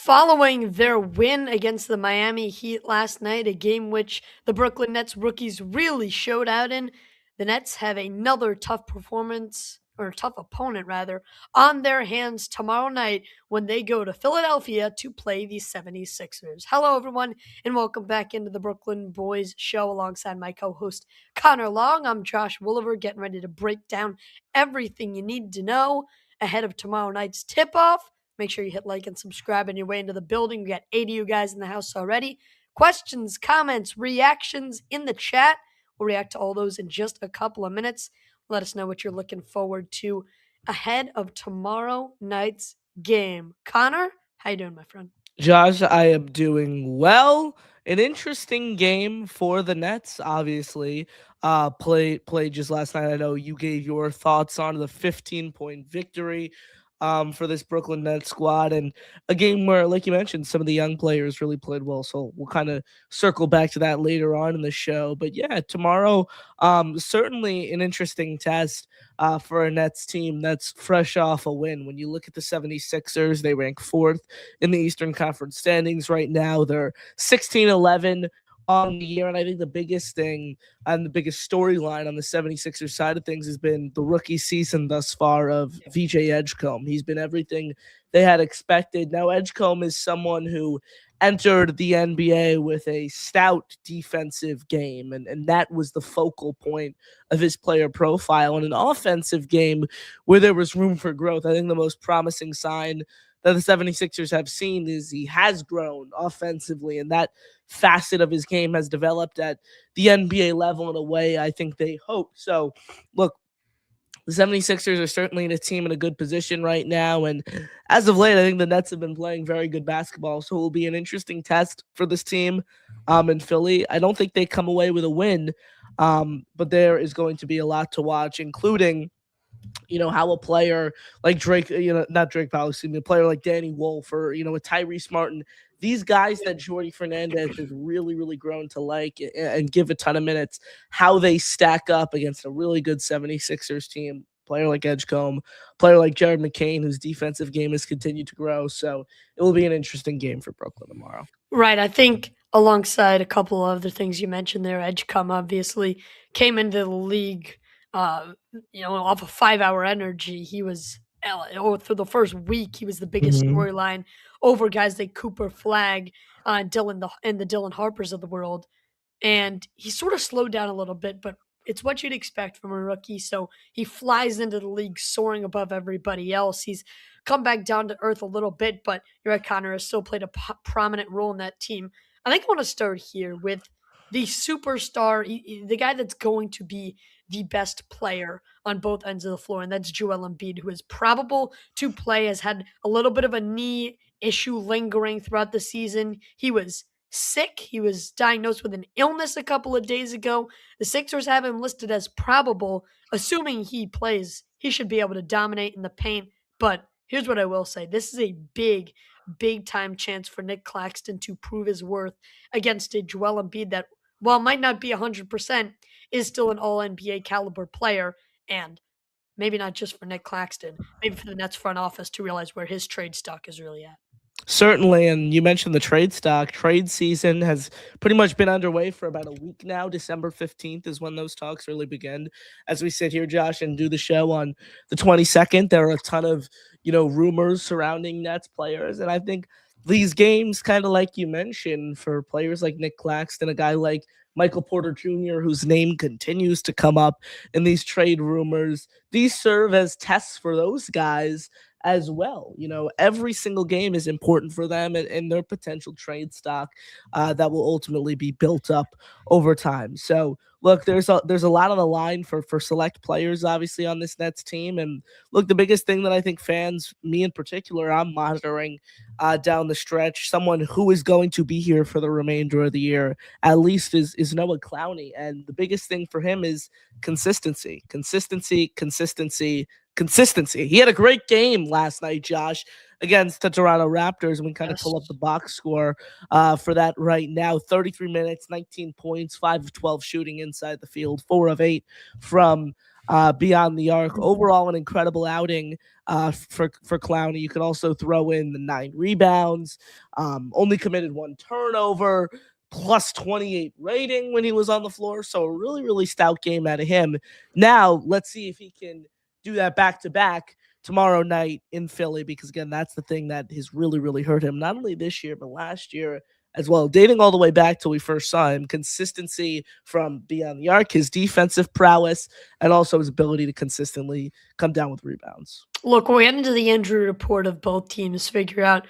Following their win against the Miami Heat last night, a game which the Brooklyn Nets rookies really showed out in, the Nets have another tough performance, or tough opponent rather, on their hands tomorrow night when they go to Philadelphia to play the 76ers. Hello, everyone, and welcome back into the Brooklyn Boys show alongside my co host Connor Long. I'm Josh Woolever, getting ready to break down everything you need to know ahead of tomorrow night's tip off. Make sure you hit like and subscribe on your way into the building. We got 80 of you guys in the house already. Questions, comments, reactions in the chat. We'll react to all those in just a couple of minutes. Let us know what you're looking forward to ahead of tomorrow night's game. Connor, how you doing, my friend? Josh, I am doing well. An interesting game for the Nets, obviously. Played just last night. I know you gave your thoughts on the 15-point victory for this Brooklyn Nets squad, and a game where, like you mentioned, some of the young players really played well. So we'll kind of circle back to that later on in the show. But yeah, tomorrow, certainly an interesting test for a Nets team that's fresh off a win. When you look at the 76ers, they rank fourth in the Eastern Conference standings right now. They're 16-11 on the year. And I think the biggest thing and the biggest storyline on the 76ers side of things has been the rookie season thus far of VJ Edgecombe. He's been everything they had expected. Now, Edgecombe is someone who entered the NBA with a stout defensive game, and that was the focal point of his player profile. In an offensive game where there was room for growth, I think the most promising sign that the 76ers have seen is he has grown offensively, and that facet of his game has developed at the NBA level in a way I think they hope. So, look, the 76ers are certainly in a team in a good position right now. And as of late, I think the Nets have been playing very good basketball. So it will be an interesting test for this team in Philly. I don't think they come away with a win, but there is going to be a lot to watch, including how a player like Drake, not Drake Powell, excuse me, a player like Danny Wolf or, a Tyrese Martin, these guys that Jordy Fernandez has really, really grown to like and give a ton of minutes, how they stack up against a really good 76ers team. Player like Edgecombe, player like Jared McCain, whose defensive game has continued to grow. So it will be an interesting game for Brooklyn tomorrow. Right. I think alongside a couple of other things you mentioned there, Edgecombe obviously came into the league, uh, off of 5 Hour Energy. He was, for the first week, he was the biggest Mm-hmm. storyline over guys like Cooper Flag, and the Dylan Harpers of the world. And he sort of slowed down a little bit, but it's what you'd expect from a rookie. So he flies into the league soaring above everybody else. He's come back down to earth a little bit, but you're right, Connor has still played a prominent role in that team. I think I want to start here with the superstar, the guy that's going to be the best player on both ends of the floor, and that's Joel Embiid, who is probable to play, has had a little bit of a knee issue lingering throughout the season. He was sick. He was diagnosed with an illness a couple of days ago. The Sixers have him listed as probable. Assuming he plays, he should be able to dominate in the paint. But here's what I will say. This is a big time chance for Nick Claxton to prove his worth against a Joel Embiid that, while might not be 100%, is still an all NBA caliber player. And maybe not just for Nick Claxton, maybe for the Nets front office to realize where his trade stock is really at. Certainly, and you mentioned the trade stock. Trade season has pretty much been underway for about a week now. December 15th is when those talks really begin. As we sit here, Josh, and do the show on the 22nd, there are a ton of, rumors surrounding Nets players. And I think these games, kind of like you mentioned, for players like Nick Claxton, a guy like Michael Porter Jr., whose name continues to come up in these trade rumors, these serve as tests for those guys as well. Every single game is important for them and their potential trade stock that will ultimately be built up over time. So, look, there's a lot on the line for select players, obviously, on this Nets team. And look, the biggest thing that I think fans, me in particular, I'm monitoring down the stretch, someone who is going to be here for the remainder of the year, at least, is Noah Clowney. And the biggest thing for him is consistency. He had a great game last night, Josh, against the Toronto Raptors. And we kind of Yes. pull up the box score for that right now. 33 minutes, 19 points, 5 of 12 shooting inside the field, 4 of 8 from beyond the arc. Mhm. Overall, an incredible outing for Clowney. You could also throw in the 9 rebounds, only committed 1 turnover, plus 28 rating when he was on the floor. So a really, really stout game out of him. Now, let's see if he can do that back to back tomorrow night in Philly, because again, that's the thing that has really, really hurt him, not only this year, but last year as well. Dating all the way back till we first saw him, consistency from beyond the arc, his defensive prowess, and also his ability to consistently come down with rebounds. Look, we'll get into the injury report of both teams, figure out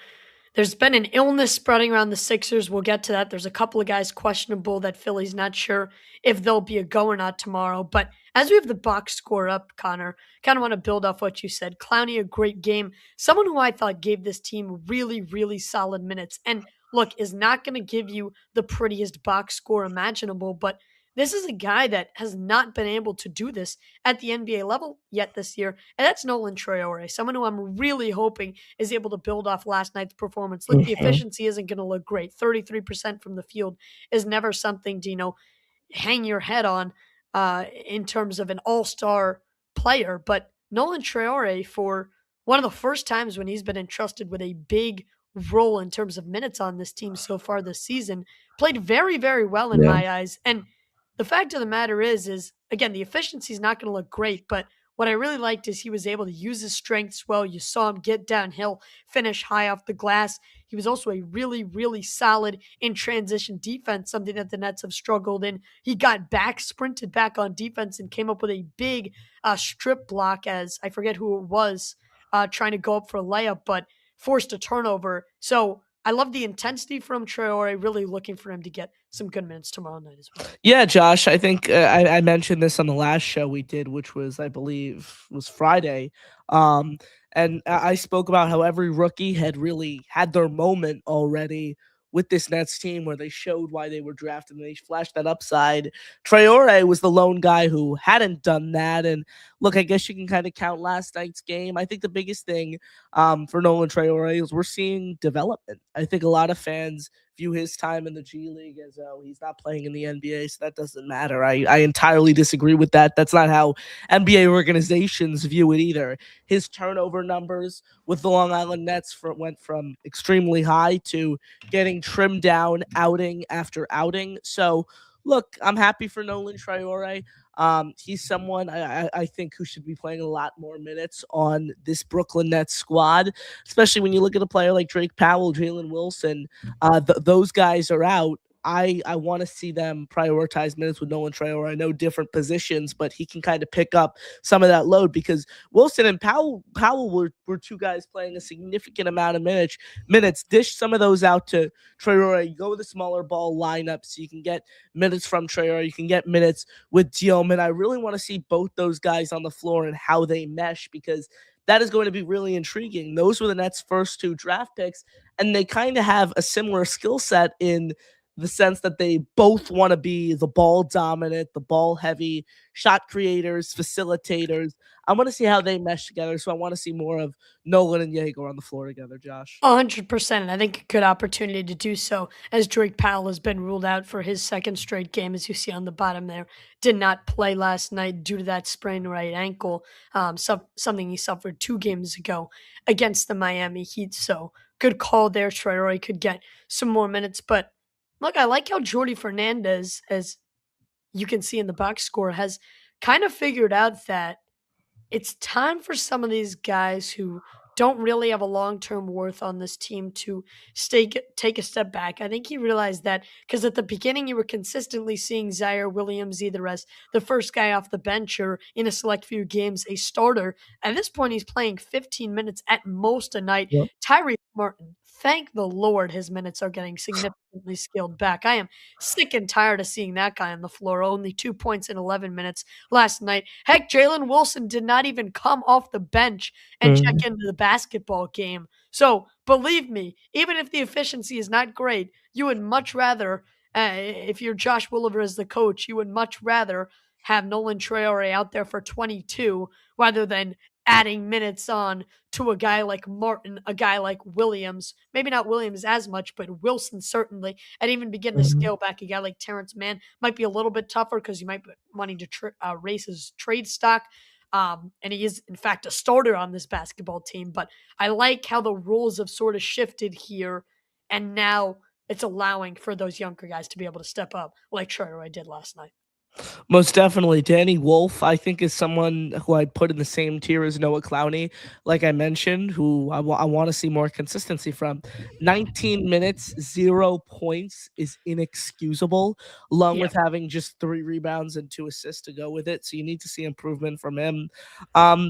there's been an illness spreading around the Sixers. We'll get to that. There's a couple of guys questionable that Philly's not sure if they'll be a go or not tomorrow. But as we have the box score up, Connor, kind of want to build off what you said. Clowney, a great game. Someone who I thought gave this team really, really solid minutes. And look, is not going to give you the prettiest box score imaginable, but this is a guy that has not been able to do this at the NBA level yet this year. And that's Nolan Traore, someone who I'm really hoping is able to build off last night's performance. Look, the Mhm. efficiency isn't going to look great. 33% from the field is never something to, hang your head on in terms of an all-star player. But Nolan Traore, for one of the first times when he's been entrusted with a big role in terms of minutes on this team so far this season, played very, very well in Yeah. my eyes. And the fact of the matter is again, the efficiency is not going to look great, but what I really liked is he was able to use his strengths well. You saw him get downhill, finish high off the glass. He was also a really, really solid in transition defense, something that the Nets have struggled in. He got back, sprinted back on defense, and came up with a big strip block, as I forget who it was, trying to go up for a layup, but forced a turnover. So I love the intensity from Traore. Really looking for him to get some good minutes tomorrow night as well. Yeah, Josh, I think I mentioned this on the last show we did, which was, I believe, was Friday. And I spoke about how every rookie had really had their moment already with this Nets team where they showed why they were drafted and they flashed that upside. Traore was the lone guy who hadn't done that. And look, I guess you can kind of count last night's game. I think the biggest thing for Nolan Traore is we're seeing development. I think a lot of fans view his time in the G League as he's not playing in the NBA, so that doesn't matter. I entirely disagree with that. That's not how NBA organizations view it either. His turnover numbers with the Long Island Nets went from extremely high to getting trimmed down outing after outing. So, look, I'm happy for Nolan Traore. He's someone I think who should be playing a lot more minutes on this Brooklyn Nets squad, especially when you look at a player like Drake Powell, Jalen Wilson. Those guys are out. I want to see them prioritize minutes with Nolan Traore. I know different positions, but he can kind of pick up some of that load because Wilson and Powell were two guys playing a significant amount of minutes. Dish some of those out to Traore. Go with a smaller ball lineup so you can get minutes from Traore. You can get minutes with Dielman. I really want to see both those guys on the floor and how they mesh because that is going to be really intriguing. Those were the Nets' first 2 draft picks, and they kind of have a similar skill set in the sense that they both want to be the ball dominant, the ball heavy, shot creators, facilitators. I want to see how they mesh together. So I want to see more of Nolan and Jaeger on the floor together, Josh. 100%. And I think a good opportunity to do so as Drake Powell has been ruled out for his second straight game, as you see on the bottom there. Did not play last night due to that sprained right ankle, something he suffered 2 games ago against the Miami Heat. So good call there. Traore could get some more minutes. But look, I like how Jordy Fernandez, as you can see in the box score, has kind of figured out that it's time for some of these guys who don't really have a long-term worth on this team to take a step back. I think he realized that because at the beginning you were consistently seeing Zaire Williams either as the first guy off the bench or in a select few games a starter. At this point, he's playing 15 minutes at most a night. Yep. Tyrese Martin, thank the Lord his minutes are getting significantly scaled back. I am sick and tired of seeing that guy on the floor. Only 2 points in 11 minutes last night. Heck, Jalen Wilson did not even come off the bench and check Mhm. into the basketball game. So believe me, even if the efficiency is not great, you would much rather, if you're Josh Williver as the coach, you would much rather have Nolan Traore out there for 22 rather than adding minutes on to a guy like Martin, a guy like Williams. Maybe not Williams as much, but Wilson certainly. And even begin to Mhm. scale back a guy like Terrence Mann might be a little bit tougher because you might be wanting to raise his trade stock. And he is, in fact, a starter on this basketball team. But I like how the rules have sort of shifted here. And now it's allowing for those younger guys to be able to step up like Charter did last night. Most definitely. Danny Wolf, I think, is someone who I'd put in the same tier as Noah Clowney, like I mentioned, who I want to see more consistency from. 19 minutes, 0 points is inexcusable, along Yeah. with having just 3 rebounds and 2 assists to go with it. So you need to see improvement from him.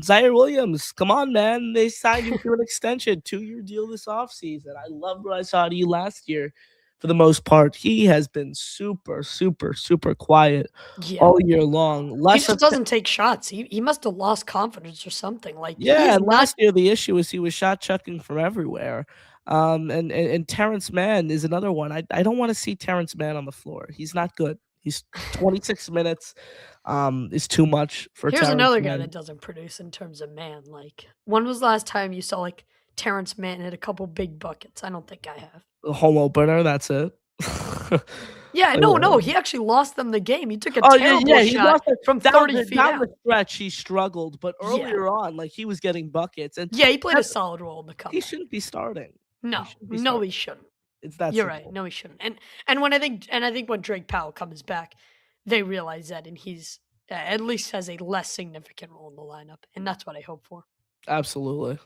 Zaire Williams, come on, man. They signed you to an extension, 2-year deal this offseason. I loved what I saw to you last year. For the most part, he has been super, super, super quiet Yeah. all year long. He Less just of doesn't take shots. He must have lost confidence or something. Like, he yeah, is and not. last year the issue was he was shot chucking from everywhere. And Terrence Mann is another one. I don't want to see Terrence Mann on the floor. He's not good. He's 26 minutes is too much for Here's Terrence another guy Mann. that doesn't produce in terms of man. Like, when was the last time you saw, like, Terrence Mann hit a couple big buckets? I don't think I have. The home opener, that's it. Yeah, Uh, no, he actually lost them the game. He took a oh yeah, terrible yeah. He shot lost it from 30 feet down the out. stretch. He struggled, but Yeah. earlier on, like he was getting buckets, and Yeah, he played a that, solid role in the he comeback. shouldn't be starting. He No, shouldn't be no, starting. he shouldn't. It's that You're right. simple. No, he shouldn't. And I think when Drake Powell comes back, they realize that, and he's at least has a less significant role in the lineup, and that's what I hope for. Absolutely.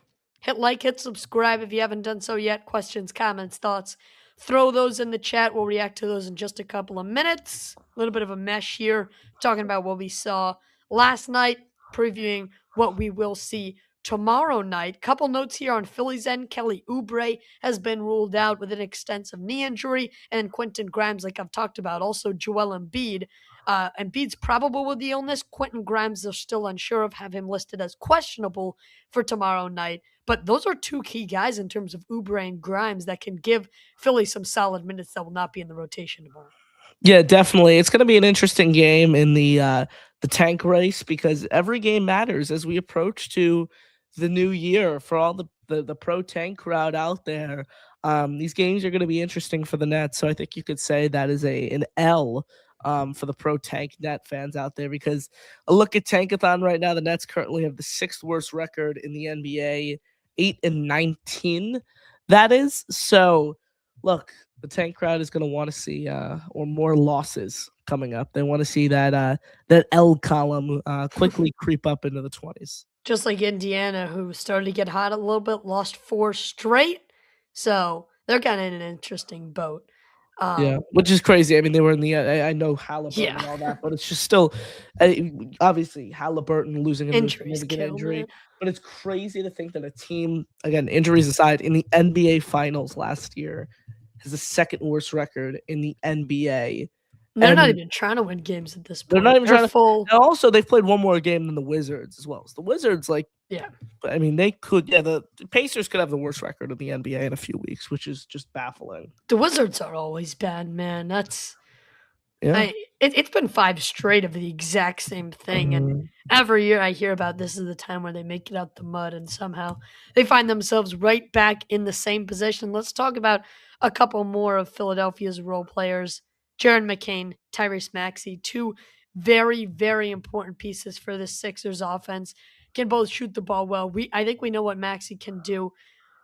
Hit like, hit subscribe if you haven't done so yet. Questions, comments, thoughts, throw those in the chat. We'll react to those in just a couple of minutes. A little bit of a mesh here, talking about what we saw last night, previewing what we will see tomorrow night. Couple notes here on Philly's end. Kelly Oubre has been ruled out with an extensive knee injury, and Quentin Grimes, like I've talked about, also Joel Embiid. Embiid's probable with the illness. Quentin Grimes, they're still unsure of, have him listed as questionable for tomorrow night. But those are two key guys in terms of Oubre and Grimes that can give Philly some solid minutes that will not be in the rotation tomorrow. Yeah, definitely. It's going to be an interesting game in the tank race because every game matters as we approach to the new year for all the pro tank crowd out there. These games are going to be interesting for the Nets, so I think you could say that is an L for the pro tank net fans out there because a look at Tankathon right now, the Nets currently have the 6th worst record in the NBA, 8-19. That is so. Look, the tank crowd is going to want to see or more losses coming up. They want to see that L column quickly creep up into the 20s. Just like Indiana, who started to get hot a little bit, lost 4 straight. So they're kind of in an interesting boat. Yeah, which is crazy. I mean, they were in the I know Halliburton Yeah. and all that, but it's just still obviously Halliburton losing him to a Injuries significant kill, injury. man. But it's crazy to think that a team, again, injuries aside, in the NBA Finals last year has the 2nd worst record in the NBA. They're not And even trying to win games at this they're point. not even They're trying to. full. And also, they've played one more game than the Wizards as well. So the Wizards, like, Yeah. I mean, they could. Yeah, the Pacers could have the worst record in the NBA in a few weeks, which is just baffling. The Wizards are always bad, man. That's Yeah. it's been 5 straight of the exact same thing, and Mhm. every year I hear about this is the time where they make it out the mud and somehow they find themselves right back in the same position. Let's talk about a couple more of Philadelphia's role players. Jaron McCain, Tyrese Maxey, 2 very, very important pieces for the Sixers offense. Can both shoot the ball well. I think we know what Maxey can do.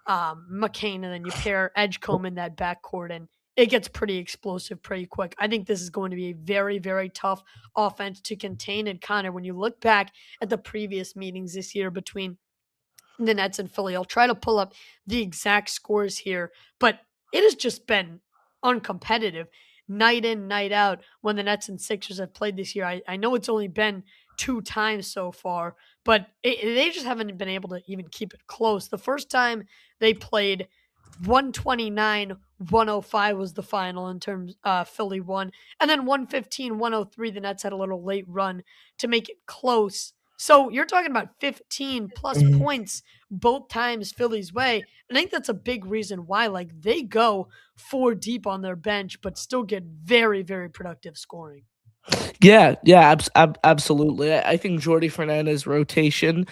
McCain, and then you pair Edgecombe in that backcourt, and it gets pretty explosive pretty quick. I think this is going to be a very, very tough offense to contain. And Connor, when you look back at the previous meetings this year between the Nets and Philly, I'll try to pull up the exact scores here, but it has just been uncompetitive night in, night out when the Nets and Sixers have played this year. I know it's only been 2 times so far, but they just haven't been able to even keep it close. The first time they played, 129-105 was the final in terms Philly won. And then 115-103, the Nets had a little late run to make it close. So you're talking about 15 plus Mhm. points both times Philly's way. And I think that's a big reason why, like, they go 4 deep on their bench, but still get very, very productive scoring. Yeah, yeah, absolutely. I think Jordy Fernandez rotation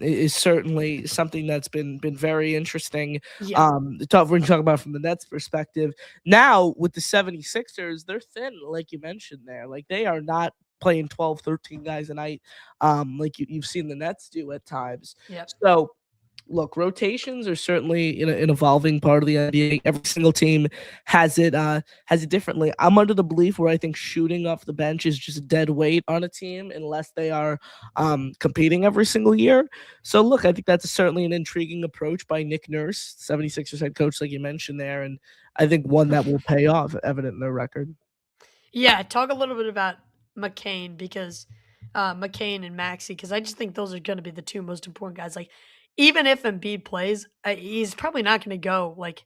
is certainly something that's been very interesting. Yeah. We're talking about from the Nets perspective. Now with the 76ers, they're thin, like you mentioned there. Like they are not playing 12, 13 guys a night, like you've seen the Nets do at times. Yeah. So look, rotations are certainly an evolving part of the NBA. Every single team has it differently. I'm under the belief where I think shooting off the bench is just dead weight on a team unless they are competing every single year. So look, I think that's certainly an intriguing approach by Nick Nurse, 76ers head coach, like you mentioned there, and I think one that will pay off, evident in their record. Yeah, talk a little bit about McCain because McCain and Maxi, because I just think those are going to be the two most important guys. Like, even if Embiid plays, he's probably not going to go like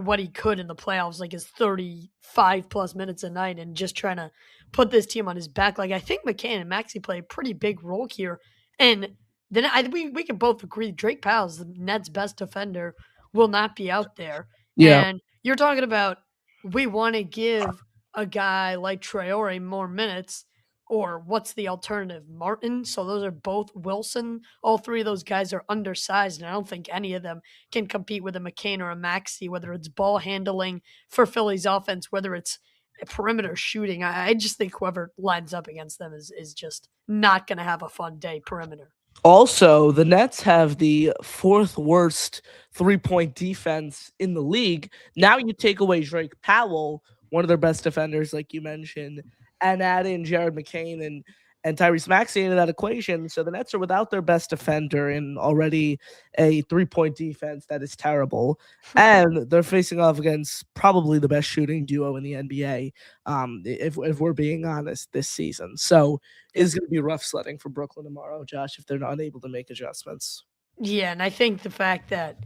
what he could in the playoffs, like his 35 plus minutes a night, and just trying to put this team on his back. Like, I think McCain and Maxi play a pretty big role here, and then we can both agree Drake Powell's the Nets' best defender will not be out there, Yeah. and you're talking about we want to give a guy like Traore more minutes, or what's the alternative? Martin. So those are both Wilson. All three of those guys are undersized, and I don't think any of them can compete with a McCain or a Maxi, whether it's ball handling for Philly's offense, whether it's perimeter shooting. I just think whoever lines up against them is just not going to have a fun day perimeter. Also, the Nets have the fourth worst 3-point defense in the league. Now you take away Drake Powell, one of their best defenders, like you mentioned, and add in Jared McCain and Tyrese Maxey into that equation. So the Nets are without their best defender in already a 3-point defense that is terrible. And they're facing off against probably the best shooting duo in the NBA, if we're being honest, this season. So Yep. is going to be rough sledding for Brooklyn tomorrow, Josh, if they're not unable to make adjustments. Yeah, and I think the fact that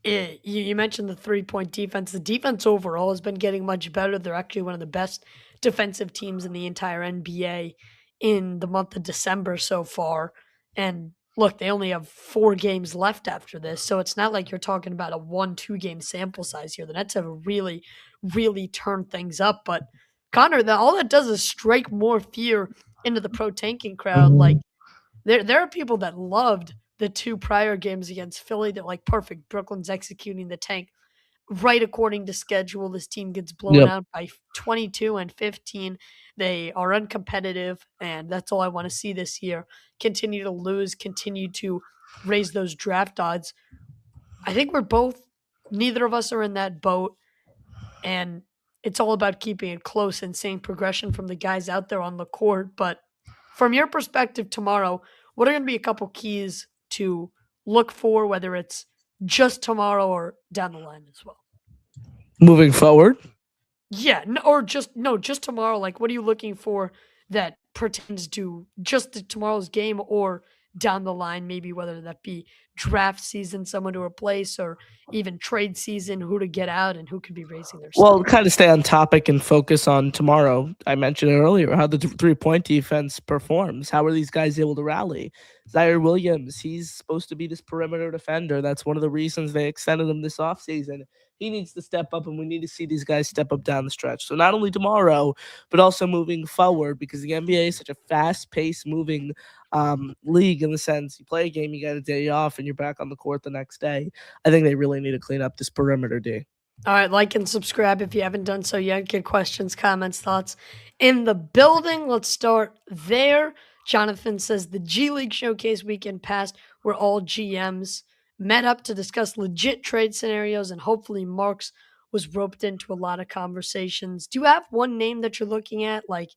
you mentioned the 3-point defense. The defense overall has been getting much better. They're actually one of the best defensive teams in the entire NBA in the month of December so far. And look, they only have 4 games left after this. So it's not like you're talking about a 1-2 game sample size here. The Nets have really, really turned things up. But Connor, all that does is strike more fear into the pro tanking crowd. Like, there are people that loved the 2 prior games against Philly. That like, perfect. Brooklyn's executing the tank right according to schedule. This team gets blown Yep. out by 22 and 15. They are uncompetitive, and that's all I want to see this year. Continue to lose, continue to raise those draft odds. I think neither of us are in that boat, and it's all about keeping it close and seeing progression from the guys out there on the court. But from your perspective tomorrow, what are going to be a couple keys to look for, whether it's just tomorrow or down the line as well? Moving forward, Yeah, or just tomorrow. Like, what are you looking for that pertains to just tomorrow's game or down the line? Maybe whether that be draft season, someone to replace, or even trade season, who to get out and who could be raising their well, stock. kind of stay on topic and focus on tomorrow. I mentioned it earlier how the 3-point defense performs. How are these guys able to rally? Zaire Williams, he's supposed to be this perimeter defender. That's one of the reasons they extended him this offseason. He needs to step up, and we need to see these guys step up down the stretch. So not only tomorrow, but also moving forward, because the NBA is such a fast-paced moving league in the sense you play a game, you got a day off, and you're back on the court the next day. I think they really need to clean up this perimeter D. All right, like and subscribe if you haven't done so yet. Get questions, comments, thoughts in the building. Let's start there. Jonathan says the G League Showcase weekend past where all GMs met up to discuss legit trade scenarios, and hopefully Marks was roped into a lot of conversations. Do you have one name that you're looking at? Like,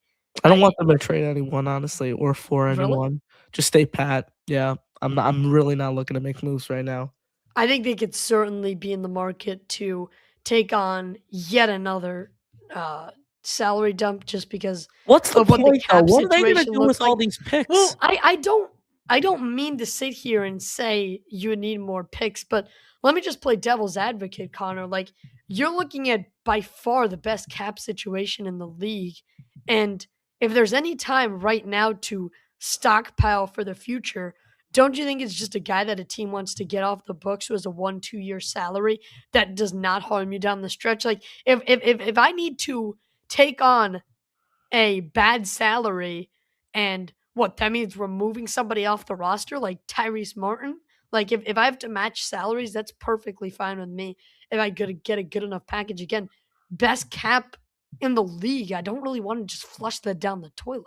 I don't I want them to trade anyone, honestly, or for really, anyone. Just stay pat. Yeah, I'm really not looking to make moves right now. I think they could certainly be in the market to take on yet another uh, salary dump just because What's the of what the point, though? cap What are they gonna situation do looks with like. all these Well, picks? I don't mean to sit here and say you would need more picks, but let me just play devil's advocate, Connor. Like, you're looking at by far the best cap situation in the league. And if there's any time right now to stockpile for the future, don't you think it's just a guy that a team wants to get off the books who has a 1-2 year salary that does not harm you down the stretch? Like, if I need to take on a bad salary and what that means removing somebody off the roster like Tyrese Martin. Like if I have to match salaries, that's perfectly fine with me. If I could get a good enough package again, best cap in the league. I don't really want to just flush that down the toilet.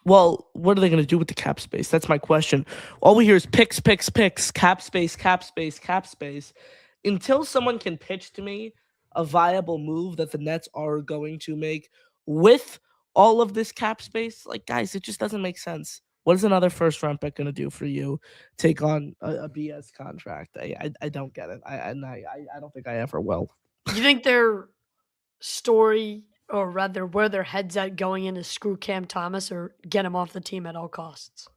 Well, what are they going to do with the cap space? That's my question. All we hear is picks, picks, picks, cap space, cap space, cap space. Until someone can pitch to me a viable move that the Nets are going to make with all of this cap space, like guys, it just doesn't make sense. What is another first round pick going to do for you? Take on a BS contract? I don't get it. I don't think I ever will. You think their story, or rather where their heads at going in, is screw Cam Thomas or get him off the team at all costs?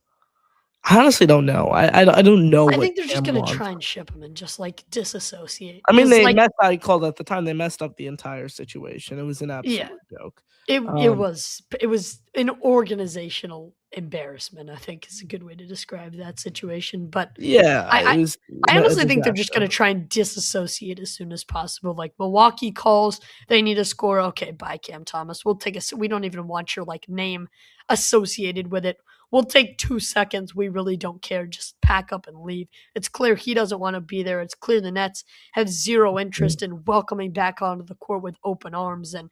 I honestly don't know. I don't know I what think they're just Cam gonna wants. try and ship him and just like disassociate. I mean, 'Cause, like, I called at the time, they messed up the entire situation. It was an yeah, absolute joke. it Um, was an organizational embarrassment, I think is a good way to describe that situation. But yeah, I it I was I a honestly think they're just disaster. gonna try and disassociate as soon as possible. Like Milwaukee calls, they need a score. Okay, bye, Cam Thomas. We'll take we don't even want your like name associated with it. We'll take 2 seconds. We really don't care. Just pack up and leave. It's clear he doesn't want to be there. It's clear the Nets have zero interest in welcoming back onto the court with open arms. And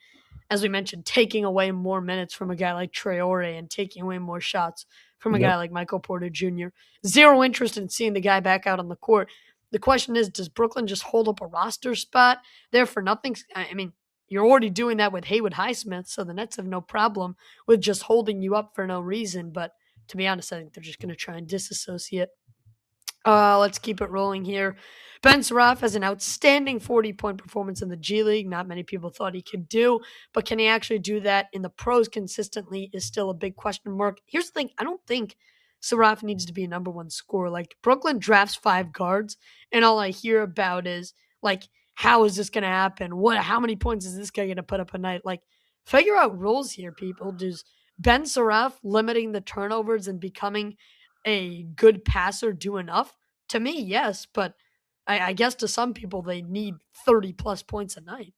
as we mentioned, taking away more minutes from a guy like Traore and taking away more shots from a Yep. guy like Michael Porter Jr. Zero interest in seeing the guy back out on the court. The question is, does Brooklyn just hold up a roster spot there for nothing? I mean, you're already doing that with Haywood Highsmith, so the Nets have no problem with just holding you up for no reason. But to be honest, I think they're just going to try and disassociate. Let's keep it rolling here. Ben Saraf has an outstanding 40-point performance in the G League. Not many people thought he could do, but can he actually do that in the pros consistently is still a big question mark. Here's the thing. I don't think Saraf needs to be a number one scorer. Like Brooklyn drafts 5 guards, and all I hear about is like, how is this going to happen? How many points is this guy going to put up a night? Like, figure out rules here, people. Does Ben Saraf limiting the turnovers and becoming a good passer do enough? To me, yes, but I guess to some people they need 30 plus points a night.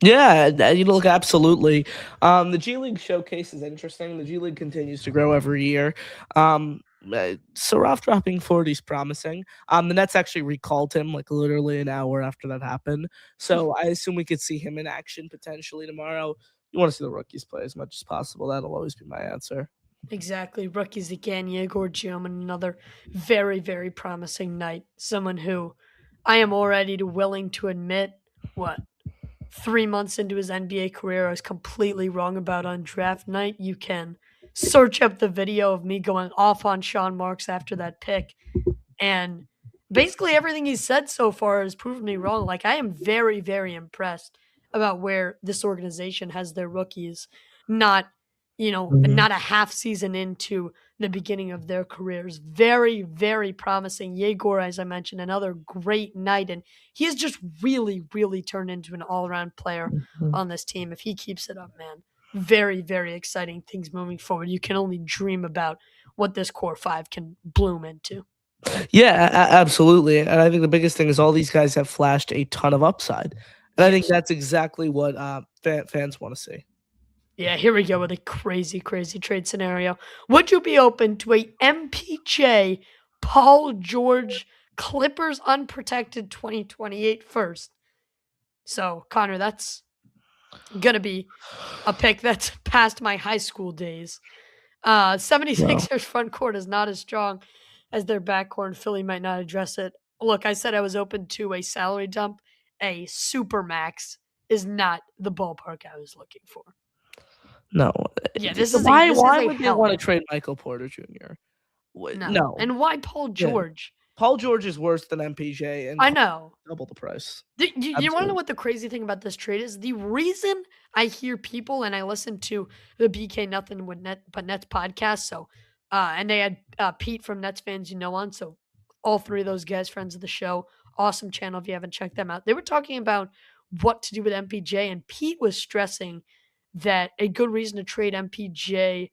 Yeah, you look absolutely. The G League showcase is interesting. The G League continues to grow every year. Saraf dropping 40 is promising. The Nets actually recalled him like literally an hour after that happened. So I assume we could see him in action potentially tomorrow. You want to see the rookies play as much as possible. That'll always be my answer. Exactly. Rookies again, Yegor Gioman, another very, very promising night. Someone who I am already willing to admit, 3 months into his NBA career, I was completely wrong about on draft night. You can search up the video of me going off on Sean Marks after that pick. And basically everything he's said so far has proven me wrong. Like, I am very, very impressed about where this organization has their rookies, not, not a half season into the beginning of their careers. Very, very promising. Yegor, as I mentioned, another great night. And he has just really, really turned into an all around player on this team. If he keeps it up, man, very, very exciting things moving forward. You can only dream about what this core 5 can bloom into. Yeah, absolutely. And I think the biggest thing is all these guys have flashed a ton of upside. And I think that's exactly what fans want to see. Yeah, here we go with a crazy, crazy trade scenario. Would you be open to a MPJ Paul George Clippers unprotected 2028 first? So, Connor, that's going to be a pick that's past my high school days. 76ers front court is not as strong as their backcourt, and Philly might not address it. Look, I said I was open to a salary dump. A super max is not the ballpark I was looking for. No. Yeah, this is why would would they want to trade Michael Porter Jr.? No. And why Paul George? Yeah. Paul George is worse than MPJ, and I know. double the price. You want to know what the crazy thing about this trade is? The reason I hear people and I listen to the BK Nothing but Nets podcast. So, and they had Pete from Nets Fans on. So, all 3 of those guys, friends of the show, awesome channel if you haven't checked them out. They were talking about what to do with MPJ, and Pete was stressing that a good reason to trade MPJ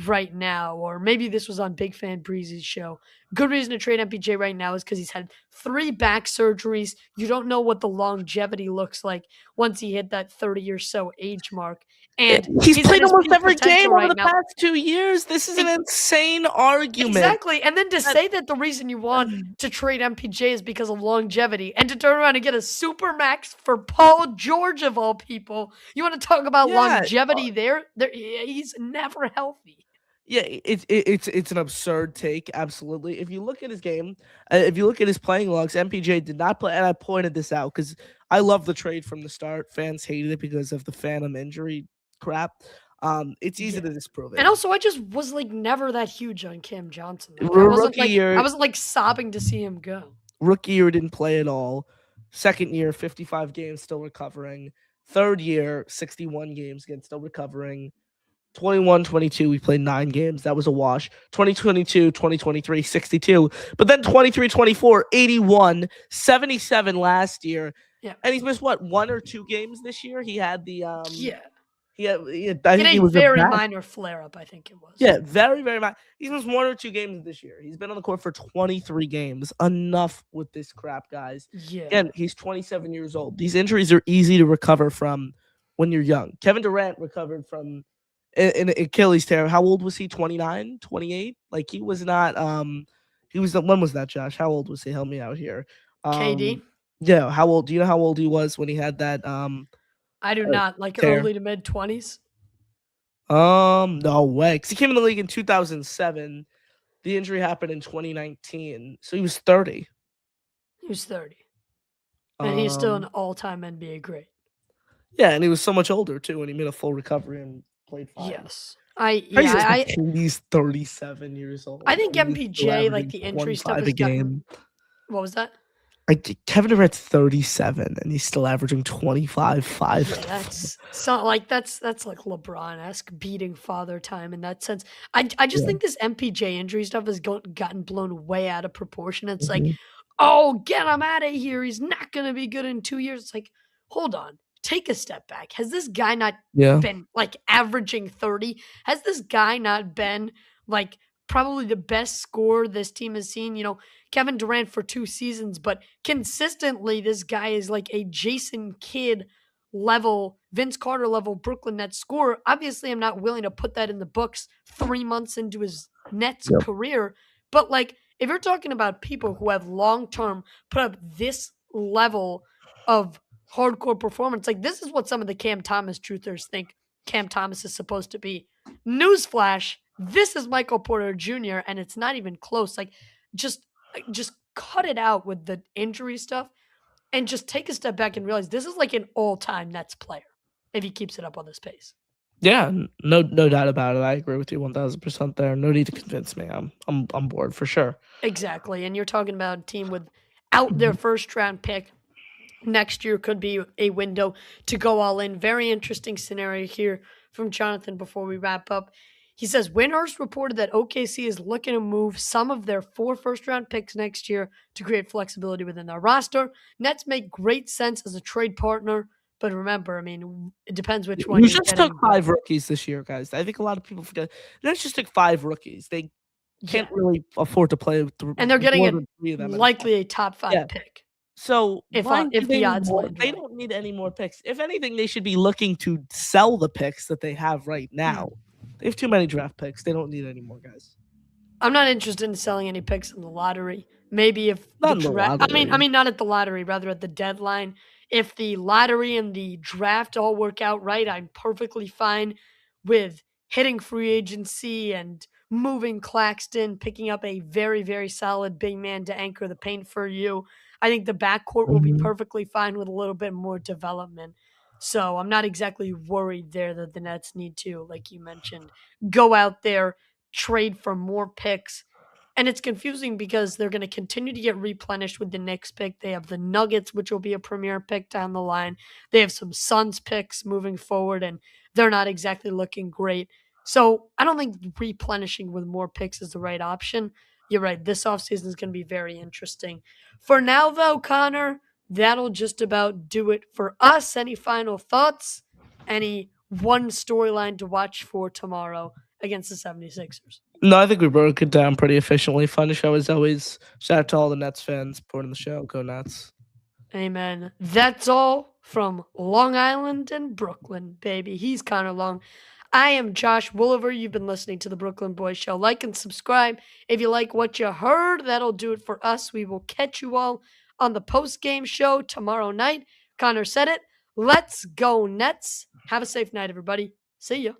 right now, or maybe this was on Big Fan Breezy's show. Good reason to trade MPJ right now is because he's had 3 back surgeries. You don't know what the longevity looks like once he hit that 30 or so age mark. And He's he's at played his almost peak every game potential over right the now. past 2 years. This is an Ex insane argument. exactly, and then to That say that the reason you want to trade MPJ is because of longevity, and to turn around and get a super max for Paul George of all people, you wanna talk about Yeah, longevity there? He's never healthy. yeah, it's an absurd take, absolutely. If you look at his game, if you look at his playing logs, MPJ did not play, and I pointed this out because I love the trade from the start. Fans hated it because of the Phantom injury crap. It's easy Yeah. to disprove And it. also, I just was, like, never that huge on Cam Johnson. Like, Rookie I year, wasn't, like, sobbing to see him go. rookie year didn't play at all. Second year, 55 games, still recovering. Third year, 61 games, again, still recovering. 21-22, we played 9 games. That was a wash. 2022-2023, 62. But then 23-24, 81, 77 last year. Yeah. And he's missed what, 1 or 2 games this year? He had the Yeah. I In think a it was a very back. minor flare-up, I think it was. Yeah, very, very much. He's missed 1 or 2 games this year. He's been on the court for 23 games. Enough with this crap, guys. Yeah. Again, he's 27 years old. These injuries are easy to recover from when you're young. Kevin Durant recovered from an Achilles tear. How old was he? 29, 28? Like he was not he was when was that, Josh? How old was he? Help me out here. KD? Yeah, how old? Do you know how old he was when he had that I do not, like, tear? early to mid-20s? No way. 'Cause he came in the league in 2007. The injury happened in 2019. So he was 30. He was 30, and he's still an Um all-time NBA great. yeah, and he was so much older too when he made a full recovery and played fine. Yes. Crazy Yeah, that KD's 37 years old I think and he's still MPJ, like, averaging the injury stuff 25 has a gotten game. what was that? Kevin Durant's 37 and he's still averaging 25, 5. Yeah, that's so like that's like LeBron-esque beating father time in that sense. I just Yeah. think this MPJ injury stuff has gotten blown way out of proportion. It's like, Mhm. oh, get him out of here. He's not gonna be good in 2 years. It's like, hold on, take a step back. Has this guy not Yeah. been like averaging 30? Has this guy not been like probably the best scorer this team has seen? Kevin Durant for 2 seasons, but consistently this guy is like a Jason Kidd level, Vince Carter level Brooklyn Nets scorer. Obviously, I'm not willing to put that in the books 3 months into his Nets Yep. career, but like if you're talking about people who have long term put up this level of hardcore performance, like this is what some of the Cam Thomas truthers think Cam Thomas is supposed to be. Newsflash, this is Michael Porter Jr., and it's not even close. Just cut it out with the injury stuff and just take a step back and realize this is like an all-time Nets player if he keeps it up on this pace. Yeah, no doubt about it. I agree with you 1000% there. No need to convince me. I'm on board for sure. Exactly. And you're talking about a team without their first round pick. Next year could be a window to go all in. Very interesting scenario here from Jonathan before we wrap up. He says Windhorst reported that OKC is looking to move some of their 4 first-round picks next year to create flexibility within their roster. Nets make great sense as a trade partner, but remember, I mean, it depends which one We you're just getting. took 5 rookies this year, guys. I think a lot of people forget. Let's just took 5 rookies. They Yeah, can't really afford to play with and they're getting more a than 3 of them. likely a top 5 Yeah. pick. So If why if do the they odds more? land They right. don't need any more picks. If anything, they should be looking to sell the picks that they have right now. They have too many draft picks. They don't need any more guys. I'm not interested in selling any picks in the lottery. Maybe if the Not in the draft, I lottery. mean, not at the lottery, rather at the deadline. If the lottery and the draft all work out right, I'm perfectly fine with hitting free agency and moving Claxton, picking up a very, very solid big man to anchor the paint for you. I think the backcourt will be Mhm. perfectly fine with a little bit more development. So I'm not exactly worried there that the Nets need to, like you mentioned, go out there, trade for more picks. And it's confusing because they're going to continue to get replenished with the Knicks pick. They have the Nuggets, which will be a premier pick down the line. They have some Suns picks moving forward, and they're not exactly looking great. So I don't think replenishing with more picks is the right option. You're right. This offseason is going to be very interesting. For now, though, Connor, that'll just about do it for us. Any final thoughts? Any one storyline to watch for tomorrow against the 76ers? No, I think we broke it down pretty efficiently. Fun show as always. Shout out to all the Nets fans supporting the show. Go Nets. Amen. That's all from Long Island and Brooklyn, baby. He's Connor Long. I am Josh Woolever. You've been listening to the Brooklyn Boys Show. Like and subscribe if you like what you heard. That'll do it for us. We will catch you all on the post-game show tomorrow night. Connor said it. Let's go, Nets. Have a safe night, everybody. See ya.